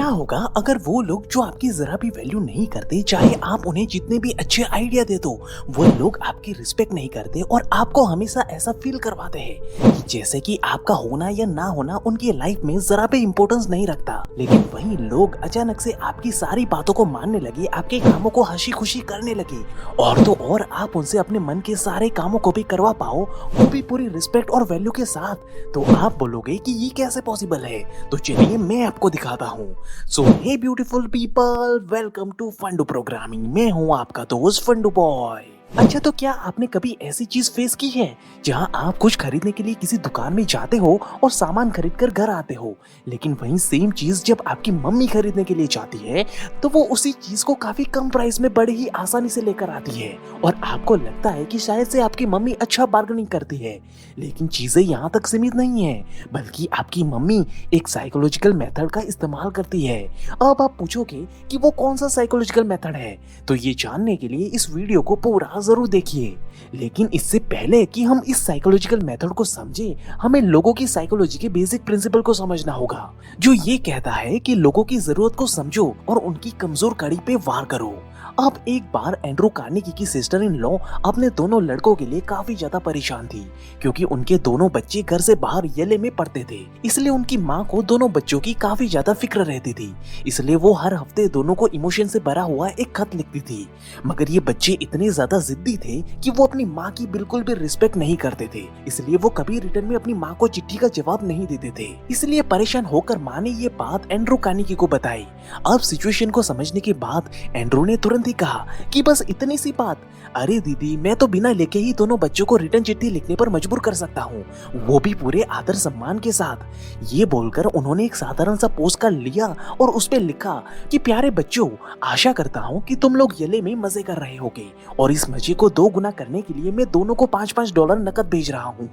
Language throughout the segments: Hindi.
क्या होगा अगर वो लोग जो आपकी जरा भी वैल्यू नहीं करते, चाहे आप उन्हें जितने भी अच्छे आइडिया दे दो, वो लोग आपकी रिस्पेक्ट नहीं करते और आपको हमेशा ऐसा फील करवाते हैं कि जैसे कि आपका होना या ना होना उनकी लाइफ में जरा भी इम्पोर्टेंस नहीं रखता। लेकिन वही लोग अचानक से आपकी सारी बातों को मानने लगे, आपके कामों को हंसी खुशी करने लगे और तो और आप उनसे अपने मन के सारे कामों को भी करवा पाओ, वो भी पूरी रिस्पेक्ट और वैल्यू के साथ, तो आप बोलोगे कि ये कैसे पॉसिबल है। तो चलिए मैं आपको दिखाता हूँ। So hey beautiful people, welcome to Fundoo programming. मैं हूँ आपका दोस्त फंडू बॉय। अच्छा, तो क्या आपने कभी ऐसी चीज फेस की है जहां आप कुछ खरीदने के लिए किसी दुकान में जाते हो और सामान खरीद कर घर आते हो, लेकिन वही सेम चीज जब आपकी मम्मी खरीदने के लिए जाती है तो वो उसी चीज को काफी कम प्राइस में बड़े ही आसानी से लेकर आती है और आपको लगता है कि शायद से आपकी मम्मी अच्छा बार्गेनिंग करती है। लेकिन चीजें यहाँ तक सीमित नहीं है, बल्कि आपकी मम्मी एक साइकोलॉजिकल मेथड का इस्तेमाल करती है। अब आप पूछोगे कि वो कौन सा साइकोलॉजिकल मेथड है, तो ये जानने के लिए इस वीडियो को पूरा जरूर देखिए। लेकिन इससे पहले कि हम इस साइकोलॉजिकल मेथड को समझे, हमें लोगों की साइकोलॉजी के बेसिक प्रिंसिपल को समझना होगा, जो ये कहता है कि लोगों की जरूरत को समझो और उनकी कमजोर कड़ी पे वार करो। अब एक बार एंड्रू कार्नेगी की सिस्टर इन लॉ अपने दोनों लड़कों के लिए काफी ज्यादा परेशान थी, क्योंकि उनके दोनों बच्चे घर से बाहर येले में पढ़ते थे। इसलिए उनकी माँ को दोनों बच्चों की काफी ज्यादा फिक्र रहती थी। इसलिए वो हर हफ्ते दोनों को इमोशन से भरा हुआ एक खत लिखती थी। मगर ये बच्चे इतने ज्यादा जिद्दी थे कि वो अपनी माँ की बिल्कुल भी रिस्पेक्ट नहीं करते थे। इसलिए वो कभी रिटर्न में अपनी माँ को चिट्ठी का जवाब नहीं देते थे। इसलिए परेशान होकर माँ ने ये बात एंड्रू कार्नेगी को बताई। अब सिचुएशन को समझने के बाद एंड्रू ने तुरंत ही कहा कि बस इतनी सी बात, अरे दीदी, मैं तो बिना लेके ही दोनों बच्चों को रिटर्न चिट्ठी लिखने पर मजबूर कर सकता हूँ, वो भी पूरे आदर सम्मान के साथ। ये बोलकर उन्होंने एक साधारण सा पोस्ट कार्ड लिया और उस पे लिखा कि प्यारे बच्चों, आशा करता हूँ कि तुम लोग येले में मजे कर रहे होगे और इस मजे को 2 गुना करने के लिए मैं दोनों को $5-5 नकद भेज रहा हूँ।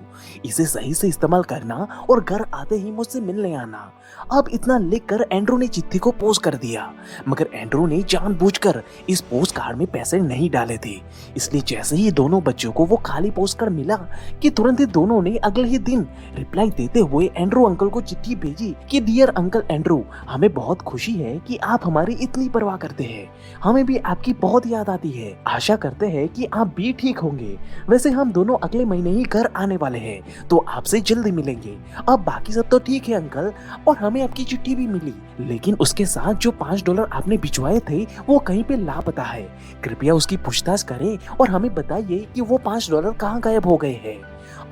इसे सही से इस्तेमाल करना और घर आते ही मुझसे मिलने आना। अब इतना लिखकर एंड्रू ने चिट्ठी को पोस्ट कर दिया, मगर एंड्रू ने जानबूझकर इस पोस्ट कार्ड में पैसे नहीं डाले थे। इसलिए जैसे ही दोनों बच्चों को वो खाली पोस्ट कार्ड मिला कि तुरंत ही दोनों ने अगले ही दिन रिप्लाई देते हुए एंड्रू अंकल को चिट्ठी भेजी कि डियर अंकल एंड्रू, हमें बहुत खुशी है कि आप हमारी इतनी परवाह करते हैं। हमें भी आपकी बहुत याद आती है। आशा करते हैं कि आप भी ठीक होंगे। वैसे हम दोनों अगले महीने ही घर आने वाले हैं, तो आपसे जल्दी मिलेंगे। अब बाकी सब तो ठीक है अंकल, और हमें आपकी चिट्ठी भी मिली, लेकिन उसके साथ जो $5 आपने भिजवाए थे वो कहीं पे लापता है। कृपया उसकी पूछताछ करें और हमें बताइए कि वो $5 कहाँ गायब हो गए हैं।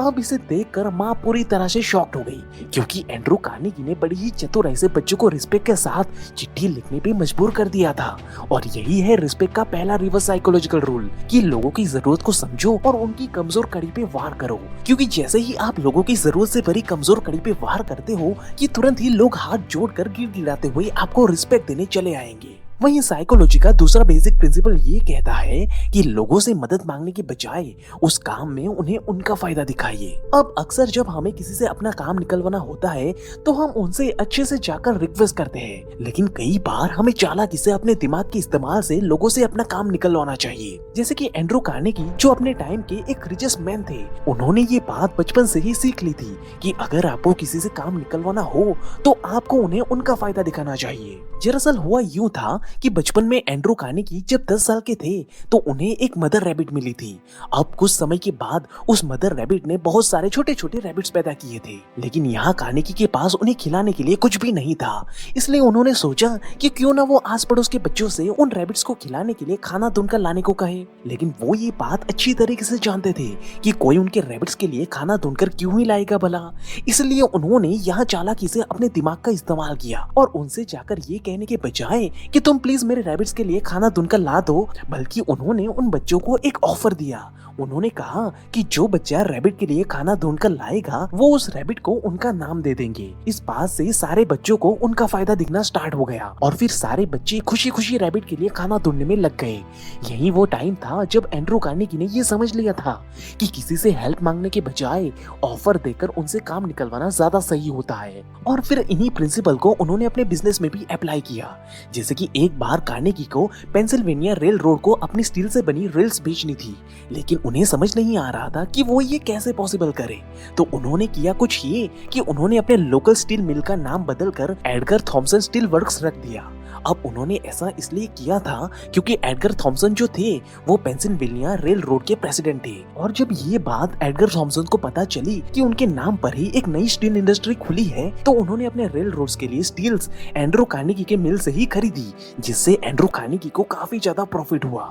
अब इसे देखकर माँ पूरी तरह से शॉक्ड हो गई, क्योंकि एंड्रू कार्नेगी ने बड़ी ही चतुराई से बच्चों को रिस्पेक्ट के साथ चिट्ठी लिखने पे मजबूर कर दिया था। और यही है रिस्पेक्ट का पहला रिवर्स साइकोलॉजिकल रूल, कि लोगों की जरूरत को समझो और उनकी कमजोर कड़ी पे वार करो। क्योंकि जैसे ही आप लोगों की जरूरत से भरी कमजोर कड़ी पे वार करते हो कि तुरंत ही लोग हाथ जोड़कर गिड़गिड़ाते हुए आपको रिस्पेक्ट देने चले आएंगे। वहीं साइकोलॉजी का दूसरा बेसिक प्रिंसिपल ये कहता है कि लोगों से मदद मांगने के बजाय उस काम में उन्हें उनका फायदा दिखाइए। अब अक्सर जब हमें किसी से अपना काम निकलवाना होता है तो हम उनसे अच्छे से जाकर रिक्वेस्ट करते हैं, लेकिन कई बार हमें चालाकी से अपने दिमाग के इस्तेमाल से लोगों से अपना काम निकलवाना चाहिए। जैसे कि एंड्रू कार्नेगी, जो अपने टाइम के एक रिचेस्ट मैन थे, उन्होंने ये बात बचपन से ही सीख ली थी कि अगर आपको किसी से काम निकलवाना हो तो आपको उन्हें उनका फायदा दिखाना चाहिए। दरअसल हुआ यूं था कि बचपन में एंड्रू कार्नेगी जब 10 साल के थे तो उन्हें एक मदर रैबिट मिली थी। अब कुछ समय के बाद उस मदर रैबिट ने बहुत सारे छोटे छोटे रैबिट्स पैदा किए थे, लेकिन यहाँ कार्नेगी के पास उन्हें खिलाने के लिए कुछ भी नहीं था। इसलिए उन्होंने सोचा कि क्यों ना वो आस पड़ोस के बच्चों से उन रैबिट्स को खिलाने के लिए खाना ढूंढकर लाने को कहे। लेकिन वो ये बात अच्छी तरीके से जानते थे कि कोई उनके रैबिट्स के लिए खाना ढूंढकर क्यों ही लाएगा भला। इसलिए उन्होंने यहाँ चालाकी से अपने दिमाग का इस्तेमाल किया और उनसे जाकर ये कहने के बजाय कि तुम प्लीज मेरे रैबिट्स के लिए खाना ढूंढकर ला दो, बल्कि उन्होंने उन बच्चों को एक ऑफर दिया। उन्होंने कहा कि जो बच्चा रैबिट के लिए खाना ढूंढकर लाएगा वो उस रैबिट को उनका नाम दे देंगे। इस बात से सारे बच्चों को उनका फायदा दिखना स्टार्ट हो गया और फिर सारे बच्चे खुशी खुशी रैबिट के लिए खाना ढूंढने में लग गए। यही वो टाइम था जब एंड्रू कार्नेगी ने ये समझ लिया था कि किसी से हेल्प मांगने के बजाय ऑफर देकर उनसे काम निकलवाना ज्यादा सही होता है। और फिर इन्हीं प्रिंसिपल को उन्होंने अपने बिजनेस में भी अप्लाई किया। जैसे कि एक बार कार्नेगी को पेंसिल्वेनिया रेल रोड को अपनी स्टील से बनी रेल्स बेचनी थी, लेकिन उन्हें समझ नहीं आ रहा था कि वो ये कैसे पॉसिबल करे। तो उन्होंने किया कुछ ये कि उन्होंने अपने लोकल स्टील मिल का नाम बदलकर एडगर थॉमसन स्टील वर्क्स रख दिया। अब उन्होंने ऐसा इसलिए किया था क्योंकि एडगर थॉमसन जो थे वो पेंसिल्वेनिया रेल रोड के प्रेसिडेंट थे, और जब ये बात एडगर थॉमसन को पता चली कि उनके नाम पर ही एक नई स्टील इंडस्ट्री खुली है, तो उन्होंने अपने रेल रोड्स के लिए स्टील्स एंड्रू कार्नेगी के मिल से ही खरीदी, जिससे एंड्रू कार्नेगी को काफी ज्यादा प्रॉफिट हुआ।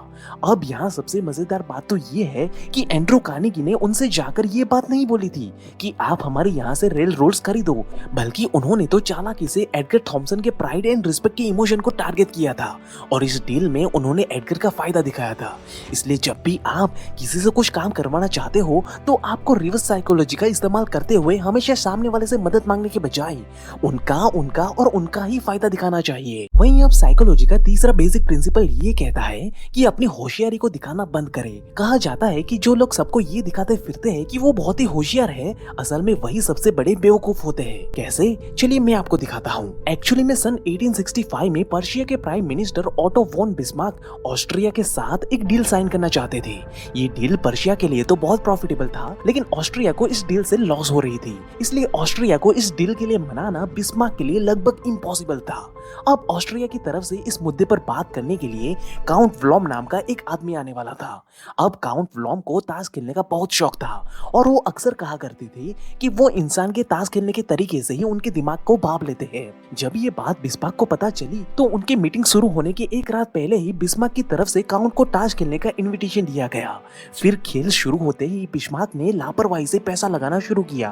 अब यहाँ सबसे मजेदार बात तो ये है कि एंड्रू कार्नेगी ने उनसे जाकर ये बात नहीं बोली थी कि आप हमारे यहाँ से रेल रोड्स खरीदो, बल्कि उन्होंने तो चालाकी से एडगर थॉमसन के प्राइड एंड रिस्पेक्ट के इमोशन को टारगेट किया था, और इस डील में उन्होंने एडगर का फायदा दिखाया था। इसलिए जब भी आप किसी से कुछ काम करवाना चाहते हो तो आपको रिवर्स साइकोलॉजी का इस्तेमाल करते हुए हमेशा सामने वाले से मदद मांगने के बजाय उनका ही फायदा दिखाना चाहिए। वहीं अब साइकोलॉजी का तीसरा बेसिक प्रिंसिपल ये कहता है कि अपनी होशियारी को दिखाना बंद करें। कहा जाता है कि जो लोग सबको ये दिखाते फिरते हैं कि वो बहुत ही होशियार है, असल में वही सबसे बड़े बेवकूफ होते हैं। कैसे? चलिए मैं आपको दिखाता हूँ। एक्चुअली में सन 1865 में पर्शिया के prime minister Otto von Bismarck Austria के साथ एक डील साइन करना चाहते थे। ये डील पर्शिया के लिए तो बहुत प्रॉफिटेबल था, लेकिन ऑस्ट्रिया को इस डील से लॉस हो रही थी। इसलिए ऑस्ट्रिया को इस डील के लिए मनाना बिस्मार्क के लिए लगभग इम्पॉसिबल था। अब ऑस्ट्रिया की तरफ से इस मुद्दे पर बात करने के लिए काउंट व्लॉम नाम का एक आदमी आने वाला था। अब काउंट व्लॉम को ताश खेलने का बहुत शौक था, और वो अक्सर कहा करते थे कि वो इंसान के ताश खेलने के तरीके से ही उनके दिमाग को भाप लेते हैं। जब ये बात बिस्मार्क को पता चली तो उनकी मीटिंग शुरू होने के एक रात पहले ही बिस्मार्क की तरफ से काउंट को ताश खेलने का इनविटेशन दिया गया। फिर खेल शुरू होते ही बिस्मार्क ने लापरवाही से पैसा लगाना शुरू किया,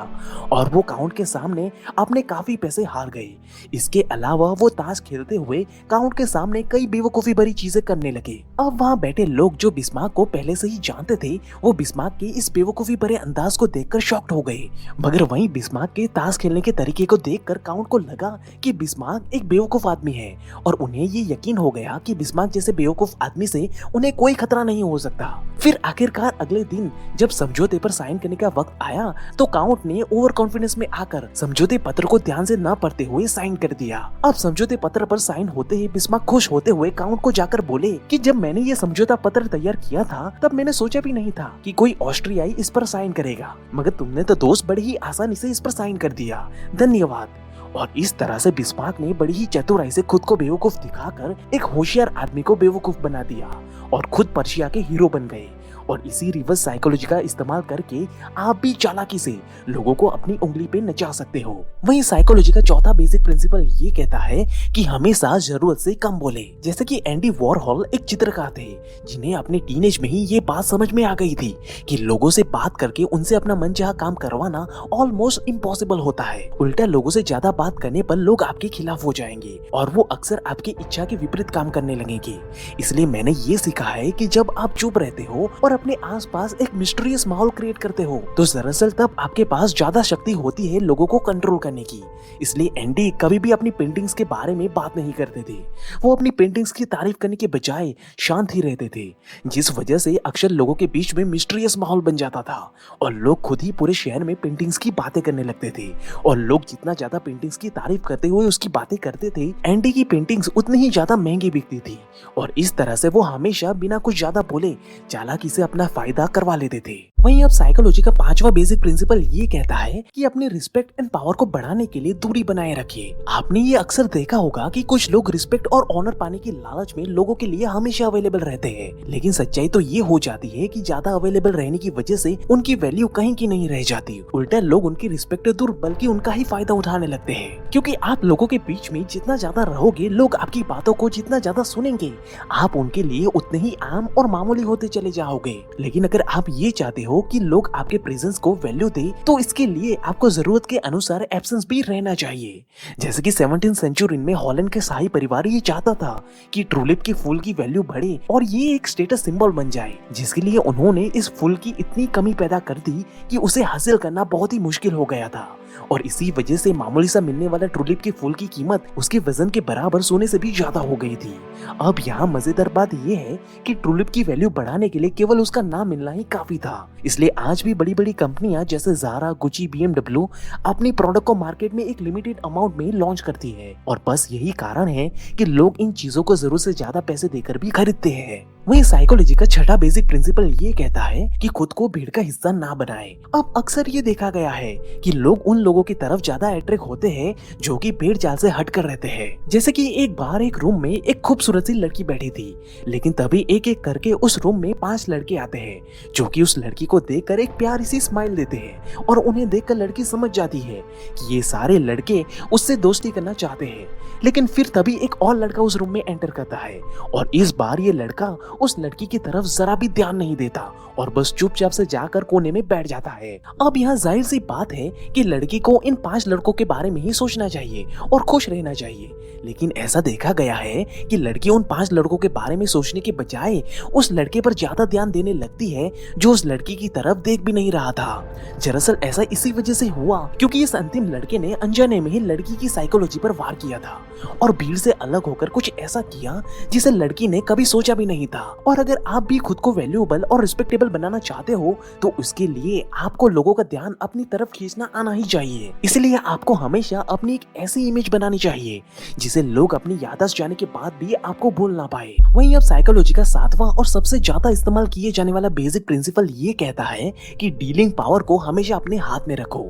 और वो काउंट के सामने अपने काफी पैसे हार गए। इसके अलावा वो ताश खेलते हुए काउंट के सामने कई बेवकूफी भरी चीजें करने लगे। अब वहाँ बैठे लोग जो बिस्मार्क को पहले से ही जानते थे, वो बिस्मार्क के इस बेवकूफी भरे अंदाज को देखकर शॉक्ड हो गए। मगर वहीं बिस्मार्क के ताश खेलने के तरीके को देखकर काउंट को लगा कि बिस्मार्क एक बेवकूफ आदमी है, और उन्हें ये यकीन हो गया कि बिस्मार्क जैसे बेवकूफ आदमी से उन्हें कोई खतरा नहीं हो सकता। फिर आखिरकार अगले दिन जब समझौते पर साइन करने का वक्त आया तो काउंट ने ओवर कॉन्फिडेंस में आकर समझौते पत्र को ध्यान से न पढ़ते हुए साइन कर दिया। अब समझौते पत्र पर साइन होते ही बिस्मार्क खुश होते हुए काउंट को जाकर बोले कि जब मैंने ये समझौता पत्र तैयार किया था तब मैंने सोचा भी नहीं था कि कोई ऑस्ट्रियाई इस पर साइन करेगा, मगर तुमने तो दोस्त बड़ी ही आसानी से इस पर साइन कर दिया, धन्यवाद। और इस तरह से बिस्मार्क ने बड़ी ही चतुराई से खुद को बेवकूफ दिखाकर एक होशियार आदमी को बेवकूफ बना दिया और खुद पर्शिया के हीरो बन गए। और इसी रिवर्स साइकोलॉजी का इस्तेमाल करके आप भी चालाकी से लोगों को अपनी उंगली पे नचा सकते हो। वहीं साइकोलॉजी का चौथा बेसिक प्रिंसिपल ये कहता है कि हमेशा जरूरत से कम बोले। जैसे कि एंडी वॉरहॉल एक चित्रकार थे जिन्हें अपने टीनेज में ही ये बात समझ में आ गई थी कि लोगों से बात करके उनसे अपना मनचाहा काम करवाना ऑलमोस्ट इम्पॉसिबल होता है। उल्टा लोगों से ज्यादा बात करने पर लोग आपके खिलाफ हो जाएंगे और वो अक्सर आपकी इच्छा के विपरीत काम करने लगेंगे। इसलिए मैंने ये सीखा है कि जब आप चुप रहते हो और अपने आसपास एक मिस्टीरियस माहौल क्रिएट करते हो तो दरअसल तब आपके पास ज्यादा शक्ति होती है लोगों को कंट्रोल करने की। इसलिए एंडी कभी भी अपनी पेंटिंग्स के बारे में बात नहीं करते थे। वो अपनी पेंटिंग्स की तारीफ करने के बजाय शांत ही रहते थे, जिस वजह से अक्सर लोगों के बीच में मिस्टीरियस माहौल बन जाता था और लोग खुद ही पूरे शहर में पेंटिंग्स की बातें करने लगते थे। और लोग जितना ज्यादा पेंटिंग्स की तारीफ करते हुए उसकी बातें करते थे, एंडी की पेंटिंग्स उतनी ही ज्यादा महंगी बिकती थी। और इस तरह से वो हमेशा बिना कुछ ज्यादा बोले चालाकी से अपना फायदा करवा लेते थे। वहीं अब साइकोलॉजी का पांचवा बेसिक प्रिंसिपल ये कहता है कि अपनी रिस्पेक्ट एंड पावर को बढ़ाने के लिए दूरी बनाए रखिए। आपने ये अक्सर देखा होगा कि कुछ लोग रिस्पेक्ट और ऑनर पाने की लालच में लोगों के लिए हमेशा अवेलेबल रहते हैं, लेकिन सच्चाई तो ये हो जाती है कि ज्यादा अवेलेबल रहने की वजह से उनकी वैल्यू कहीं की नहीं रह जाती। उल्टा लोग उनकी रिस्पेक्ट दूर बल्कि उनका ही फायदा उठाने लगते हैं, क्योंकि आप लोगों के बीच में जितना ज्यादा रहोगे, लोग आपकी बातों को जितना ज्यादा सुनेंगे, आप उनके लिए उतने ही आम और मामूली होते चले जाओगे। लेकिन अगर आप ये चाहते हो कि लोग आपके प्रेजेंस को वैल्यू दे, तो इसके लिए आपको जरूरत के अनुसार एब्सेंस भी रहना चाहिए। जैसे कि 17th सेंचुरी में हॉलैंड के शाही परिवार ये चाहता था कि ट्यूलिप के फूल की वैल्यू बढ़े और ये एक स्टेटस सिंबल बन जाए, जिसके लिए उन्होंने इस फूल की इतनी कमी पैदा कर दी कि उसे हासिल करना बहुत ही मुश्किल हो गया था। और इसी वजह से मामूली सा मिलने वाला ट्यूलिप के फूल की कीमत उसके वजन के बराबर सोने से भी ज्यादा हो गई थी। अब यहाँ मजेदार बात यह है कि ट्यूलिप की वैल्यू बढ़ाने के लिए केवल उसका नाम मिलना ही काफी था। इसलिए आज भी बड़ी बड़ी कंपनियां जैसे ज़ारा, गुची, BMW अपनी प्रोडक्ट को मार्केट में एक लिमिटेड अमाउंट में लॉन्च करती है और बस यही कारण है कि लोग इन चीजों को जरूरत से ज्यादा पैसे देकर भी खरीदते हैं। वहीं साइकोलॉजी का छठा बेसिक प्रिंसिपल ये कहता है कि खुद को भीड़ का हिस्सा ना बनाए। अब अक्सर ये देखा गया है कि लोग उन लोगों की तरफ ज्यादा अट्रैक्ट होते हैं जो कि भीड़ चाल से हटकर रहते हैं। जैसे कि एक बार एक रूम में एक खूबसूरत सी लड़की बैठी थी, लेकिन तभी एक एक करके उस रूम में 5 लड़के आते हैं जो कि उस लड़की को देखकर एक प्यारी सी स्माइल देते हैं और उन्हें देखकर लड़की समझ जाती है कि ये सारे लड़के उससे दोस्ती करना चाहते हैं। लेकिन फिर तभी एक और लड़का उस रूम में एंटर करता है और इस बार ये लड़का उस लड़की की तरफ जरा भी ध्यान नहीं देता और बस चुपचाप से जाकर कोने में बैठ जाता है। अब यहाँ जाहिर सी बात है कि लड़की को इन 5 लड़कों के बारे में ही सोचना चाहिए और खुश रहना चाहिए, लेकिन ऐसा देखा गया है कि लड़की उन 5 लड़कों के बारे में सोचने के बजाय उस लड़के पर ज्यादा ध्यान देने लगती है जो उस लड़की की तरफ देख भी नहीं रहा था। दरअसल ऐसा इसी वजह से हुआ क्योंकि इस अंतिम लड़के ने अनजाने में ही लड़की की साइकोलॉजी पर वार किया था और भीड़ से अलग होकर कुछ ऐसा किया जिसे लड़की ने कभी सोचा भी नहीं था। और अगर आप भी खुद को वैल्यूएबल और रिस्पेक्टेबल बनाना चाहते हो तो उसके लिए आपको लोगों का ध्यान अपनी तरफ खींचना आना ही चाहिए। इसलिए आपको हमेशा अपनी एक ऐसी इमेज बनानी चाहिए जिसे लोग अपनी याददाश्त जाने के बाद भी आपको भूल ना पाए। वहीं अब साइकोलॉजी का 7वां और सबसे ज्यादा इस्तेमाल किए जाने वाला बेसिक प्रिंसिपल ये कहता है कि डीलिंग पावर को हमेशा अपने हाथ में रखो।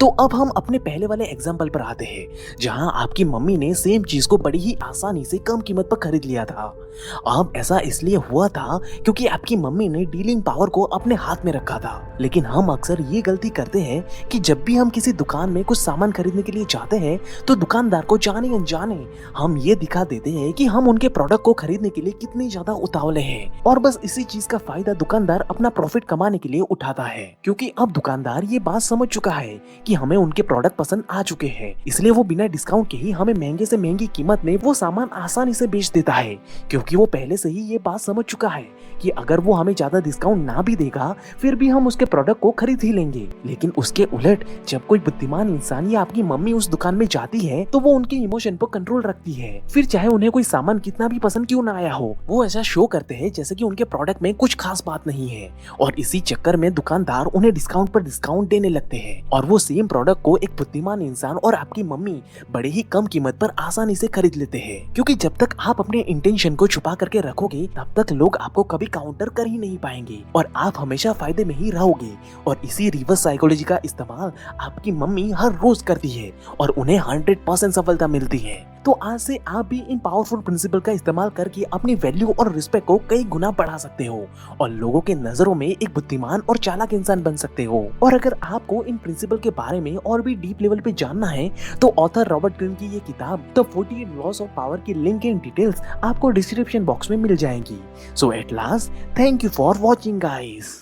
तो अब हम अपने पहले वाले एग्जाम्पल पर आते हैं जहां आपकी मम्मी ने सेम चीज को बड़ी ही आसानी से कम कीमत पर खरीद लिया था। अब ऐसा इसलिए हुआ था क्योंकि आपकी मम्मी ने डीलिंग पावर को अपने हाथ में रखा था। लेकिन हम अक्सर ये गलती करते हैं कि जब भी हम किसी दुकान में कुछ सामान खरीदने के लिए जाते हैं तो दुकानदार को जाने अनजाने हम ये दिखा देते हैं कि हम उनके प्रोडक्ट को खरीदने के लिए कितने ज्यादा उतावले हैं और बस इसी चीज का फायदा दुकानदार अपना प्रॉफिट कमाने के लिए उठाता है। क्योंकि अब दुकानदार ये बात समझ चुका है कि हमें उनके प्रोडक्ट पसंद आ चुके हैं, इसलिए वो बिना डिस्काउंट के ही हमें महंगे से महंगी कीमत में वो सामान आसानी से बेच देता है। क्योंकि वो पहले से ही ये बात समझ चुका है कि अगर वो हमें ज्यादा डिस्काउंट ना भी देगा फिर भी हम उसके प्रोडक्ट को खरीद ही लेंगे। लेकिन उसके उलट जब कोई बुद्धिमान इंसान या आपकी मम्मी उस दुकान में जाती है तो वो उनके इमोशन पर कंट्रोल रखती है। फिर चाहे उन्हें कोई सामान कितना भी पसंद क्यों ना आया हो, वो ऐसा शो करते हैं जैसे कि उनके प्रोडक्ट में कुछ खास बात नहीं है और इसी चक्कर में दुकानदार उन्हें डिस्काउंट पर डिस्काउंट देने लगते हैं और वो सेम प्रोडक्ट को एक बुद्धिमान इंसान और आपकी मम्मी बड़े ही कम कीमत पर आसानी से खरीद लेते हैं। क्योंकि जब तक आप अपने इंटेंशन को छुपा करके रखोगे तब तक लोग आपको कभी काउंटर कर ही नहीं पाएंगे और आप हमेशा फायदे में ही रहोगे। और इसी रिवर्स साइकोलॉजी का इस्तेमाल आपकी मम्मी हर रोज करती है और उन्हें 100% सफलता मिलती है। तो आज से आप भी इन पावरफुल प्रिंसिपल का इस्तेमाल करके अपनी वैल्यू और रिस्पेक्ट को कई गुना बढ़ा सकते हो और लोगों के नजरों में एक बुद्धिमान और चालाक इंसान बन सकते हो। और अगर आपको इन प्रिंसिपल के बारे में और भी डीप लेवल पे जानना है तो ऑथर रॉबर्ट ग्रीन की ये किताब द 48 लॉज ऑफ पावर की लिंक एंड डिटेल्स आपको डिस्क्रिप्शन बॉक्स में मिल जाएंगी। So at last, thank you for watching guys.